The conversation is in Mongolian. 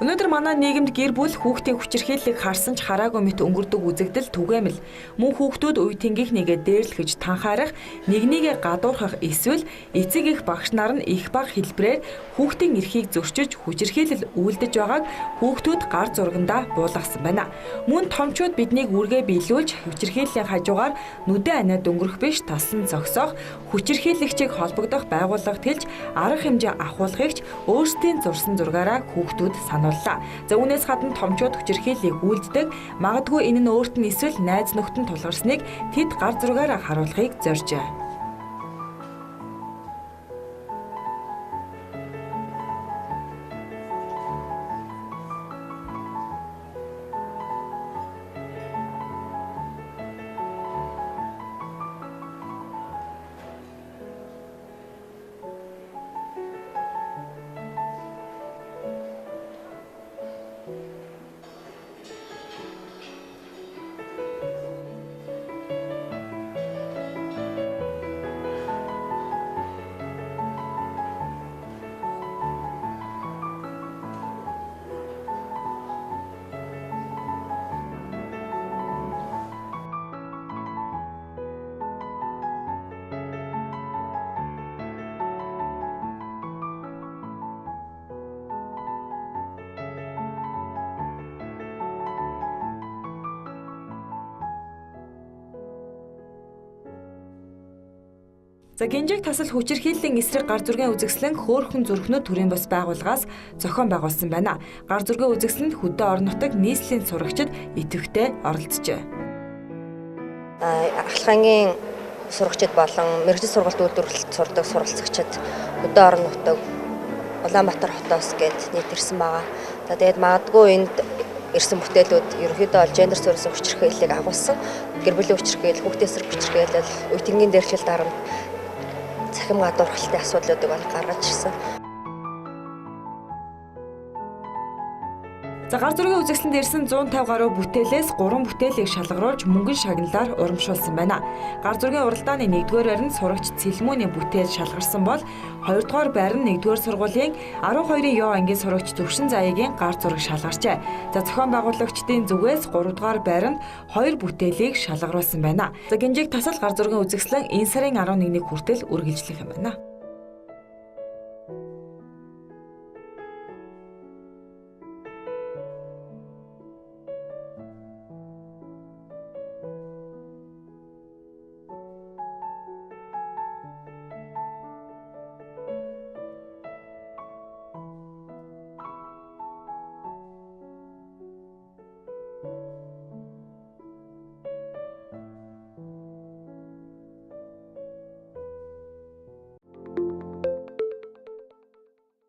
Өнөөдөр манай нийгэмд гэр бүл хүүхдийн хүчирхийллийг харсан ч хараагүй мэт өнгөрдөг үзэгдэл түгээмэл. Мөн хүүхдүүд үе тэнгийнхнийгээ дээрлэхэж танхаарах, нэгнийгээ гадуурхах эсвэл эцэг их багш нар нь их бага хэлбэрээр хүүхдийн эрхийг зөрчиж хүчирхийлэл үйлдэж байгааг хүүхдүүд гар зургандаа буулгасан байна. Мөн томчууд биднийг үргээ биелүүлж хүчирхийллийн хажуугаар нүдэн аниад өнгөрөх биш таслан зогсоох, хүчирхийлэгчийг холбогдох байгууллага тэлж арга хэмжээ авахуулахыг өөрсдийн зурсан зургаараа хүүхдүүд санууллаа. За үүнээс гадна томчууд хүчирхийллийг үйлддэг, магадгүй энэ нь өөрт нь эсвэл найз нөхдөд тулгарсныг тэд гар зургаараа харуулахыг зоржээ. За гинжиг тасал хүчирхийллийн эсрэг гар зургийн үзэсгэлэн хөөрхөн зүрхнүүд төрийн бас байгууллагаас зохион байгуулсан байна. Гар зургийн үзэсгэлэнд хөдөө орон нутаг нийслэлийн сурагчид идэвхтэй оролцжээ. Ахлахангийн сурагчид болон мэргэжил сургалт үйлдвэрлэлд сурдаг суралцагчид хөдөө орон нутаг Улаанбаатар хотоос гээд нийт ирсэн байгаа. За тэгээд магадгүй энд ирсэн бүтээлүүд ерөнхийдөө бол гендер суурьсан хүчирхийллийг агуулсан. Гэр бүлийн хүчирхийлэл, хүүхдийн эсрэг хүчирхийлэл, үе тэнгийн дээрлэхэл дарамт цахим гадуурхалтын асуудлуудыг бол гаргаж ирсэн. За гар зургийн үзэсгэлэнд ирсэн 150 гаруй бүтээлээс 3 бүтээлийг шалгаруулж мөнгөн шагналаар урамшуулсан байна. Гар зургийн уралдааны 1-р байранд сурагч Цэлмөөний бүтээл шалгарсан бол 2-р байр нь 1-р сургуулийн 12-ын Ё ангийн сурагч Зөвшин Заяагийн гар зураг шалгарчээ. За зохион байгуулагчдын зүгээс 3-р байранд 2 бүтээлийг шалгаруулсан байна. За гинжиг тасал гар зургийн үзэсгэлэн энэ сарын 11-ний хүртэл үргэлжлэх юм байна.